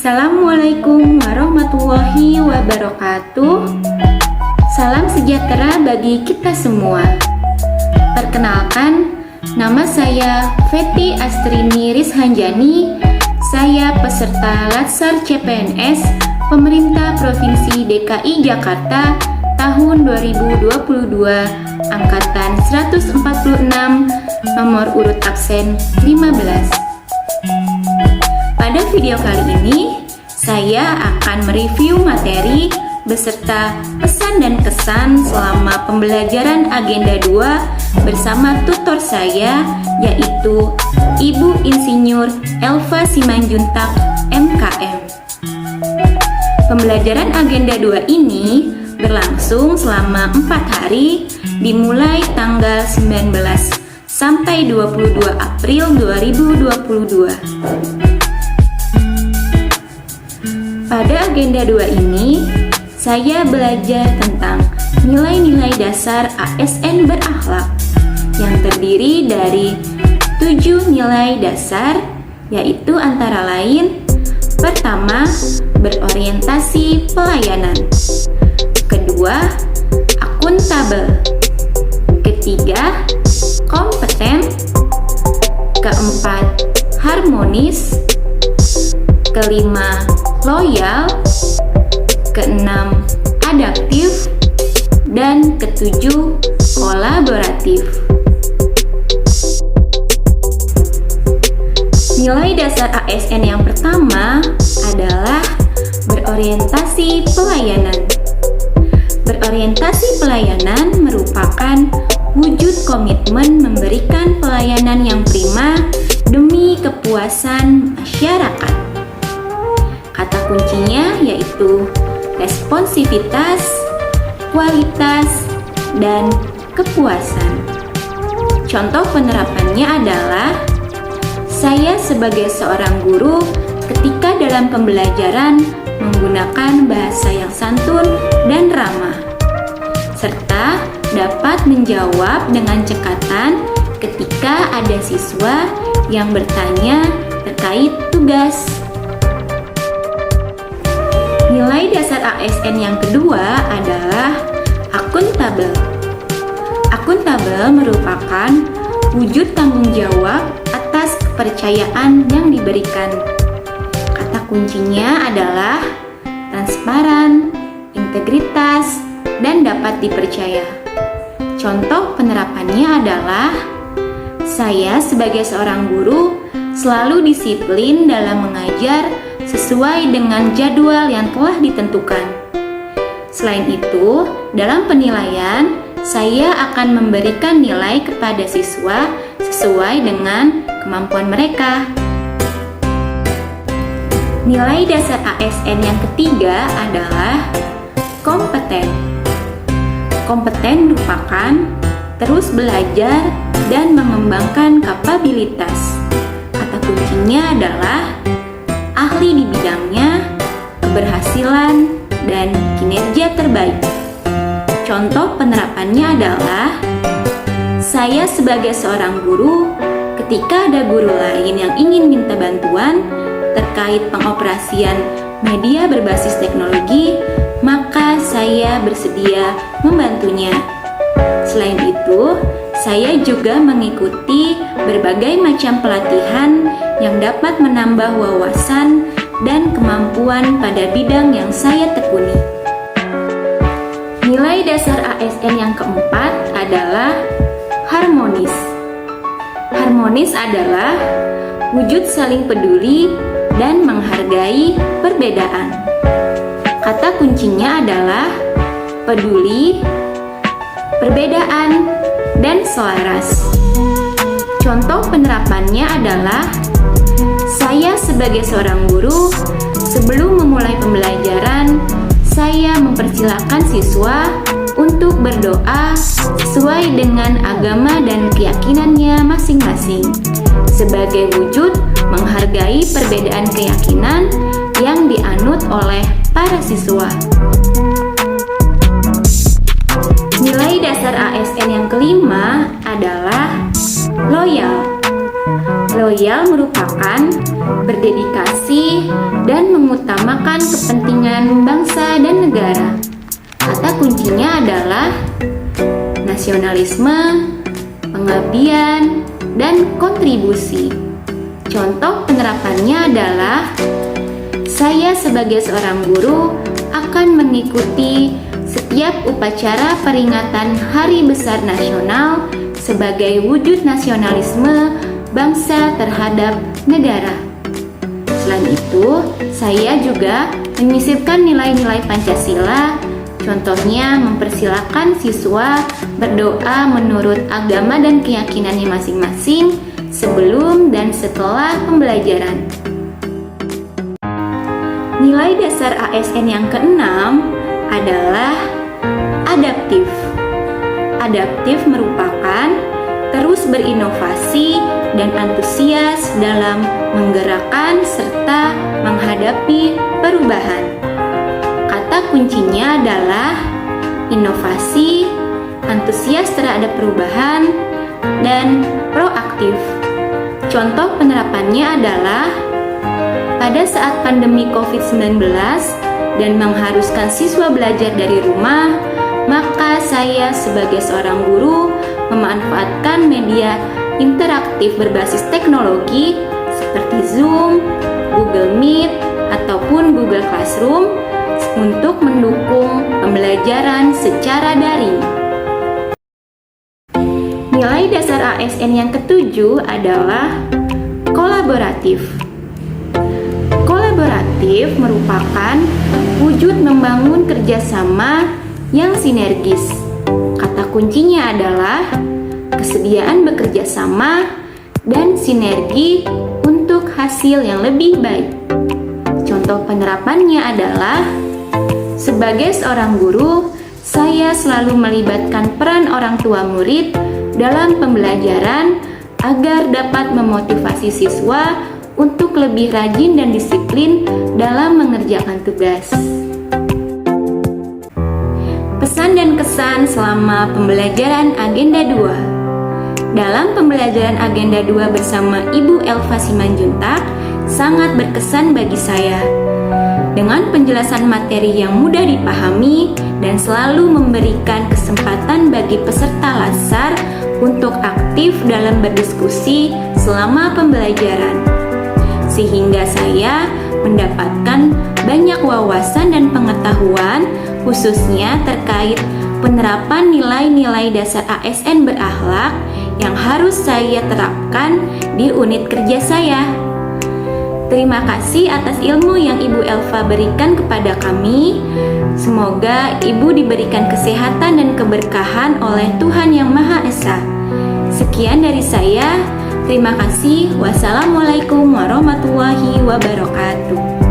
Assalamualaikum warahmatullahi wabarakatuh. Salam sejahtera bagi kita semua. Perkenalkan, nama saya Feti Astrini Rizhanjani. Saya peserta Latsar CPNS Pemerintah Provinsi DKI Jakarta tahun 2022, angkatan 146, nomor urut absen 15. Pada video kali ini, saya akan mereview materi beserta pesan dan kesan selama pembelajaran Agenda 2 bersama tutor saya, yaitu Ibu Insinyur Elva Simanjuntak, MKM. Pembelajaran Agenda 2 ini berlangsung selama 4 hari, dimulai tanggal 19 sampai 22 April 2022. Pada Agenda 2 ini, saya belajar tentang nilai-nilai dasar ASN berakhlak yang terdiri dari 7 nilai dasar, yaitu antara lain: pertama, berorientasi pelayanan; kedua, akuntabel; ketiga, kompeten; keempat, harmonis; kelima, loyal; keenam, adaptif; dan ketujuh, kolaboratif. Nilai dasar ASN yang pertama adalah berorientasi pelayanan. Berorientasi pelayanan merupakan wujud komitmen memberikan pelayanan yang prima demi kepuasan masyarakat. Kata kuncinya yaitu responsivitas, kualitas, dan kepuasan. Contoh penerapannya adalah saya sebagai seorang guru ketika dalam pembelajaran menggunakan bahasa yang santun dan ramah, serta dapat menjawab dengan cekatan ketika ada siswa yang bertanya terkait tugas. Nilai dasar ASN yang kedua adalah akuntabel. Akuntabel merupakan wujud tanggung jawab atas kepercayaan yang diberikan. Kata kuncinya adalah transparan, integritas, dan dapat dipercaya. Contoh penerapannya adalah saya sebagai seorang guru selalu disiplin dalam mengajar sesuai dengan jadwal yang telah ditentukan. Selain itu, dalam penilaian, saya akan memberikan nilai kepada siswa sesuai dengan kemampuan mereka. Nilai dasar ASN yang ketiga adalah kompeten. Kompeten merupakan terus belajar dan mengembangkan kapabilitas. Kata kuncinya adalah ahli di bidangnya, keberhasilan, dan kinerja terbaik. Contoh penerapannya adalah saya sebagai seorang guru, ketika ada guru lain yang ingin minta bantuan terkait pengoperasian media berbasis teknologi, maka saya bersedia membantunya. Selain itu, saya juga mengikuti berbagai macam pelatihan yang dapat menambah wawasan dan kemampuan pada bidang yang saya tekuni. Nilai dasar ASN yang keempat adalah harmonis. Harmonis adalah wujud saling peduli dan menghargai perbedaan. Kata kuncinya adalah peduli, perbedaan, dan selaras. Contoh penerapannya adalah saya sebagai seorang guru, sebelum memulai pembelajaran, saya mempersilahkan siswa untuk berdoa sesuai dengan agama dan keyakinannya masing-masing, sebagai wujud menghargai perbedaan keyakinan yang dianut oleh para siswa. Nilai dasar ASN yang kelima adalah loyal. Loyal merupakan berdedikasi dan mengutamakan kepentingan bangsa dan negara. Kata kuncinya adalah nasionalisme, pengabdian, dan kontribusi. Contoh penerapannya adalah saya sebagai seorang guru akan mengikuti setiap upacara peringatan Hari Besar Nasional sebagai wujud nasionalisme bangsa terhadap negara. Selain itu, saya juga menyisipkan nilai-nilai Pancasila. Contohnya mempersilahkan siswa berdoa menurut agama dan keyakinannya masing-masing sebelum dan setelah pembelajaran. Nilai dasar ASN yang keenam adalah adaptif. Adaptif merupakan terus berinovasi dan antusias dalam menggerakkan serta menghadapi perubahan. Kata kuncinya adalah inovasi, antusias terhadap perubahan, dan proaktif. Contoh penerapannya adalah pada saat pandemi COVID-19 dan mengharuskan siswa belajar dari rumah, maka saya sebagai seorang guru memanfaatkan media interaktif berbasis teknologi seperti Zoom, Google Meet, ataupun Google Classroom untuk mendukung pembelajaran secara daring. Nilai dasar ASN yang ketujuh adalah kolaboratif. Kolaboratif merupakan wujud membangun kerjasama yang sinergis. Kata kuncinya adalah kesediaan bekerja sama dan sinergi untuk hasil yang lebih baik. Contoh penerapannya adalah sebagai seorang guru, saya selalu melibatkan peran orang tua murid dalam pembelajaran agar dapat memotivasi siswa untuk lebih rajin dan disiplin dalam mengerjakan tugas. Pesan dan kesan selama pembelajaran Agenda 2. Dalam pembelajaran Agenda 2 bersama Ibu Elva Simanjuntak sangat berkesan bagi saya. Dengan penjelasan materi yang mudah dipahami dan selalu memberikan kesempatan bagi peserta LASAR untuk aktif dalam berdiskusi selama pembelajaran. Sehingga saya mendapatkan banyak wawasan dan pengetahuan khususnya terkait penerapan nilai-nilai dasar ASN berakhlak yang harus saya terapkan di unit kerja saya. Terima kasih atas ilmu yang Ibu Elva berikan kepada kami. Semoga Ibu diberikan kesehatan dan keberkahan oleh Tuhan Yang Maha Esa. Sekian dari saya. Terima kasih. Wassalamualaikum warahmatullahi wabarakatuh.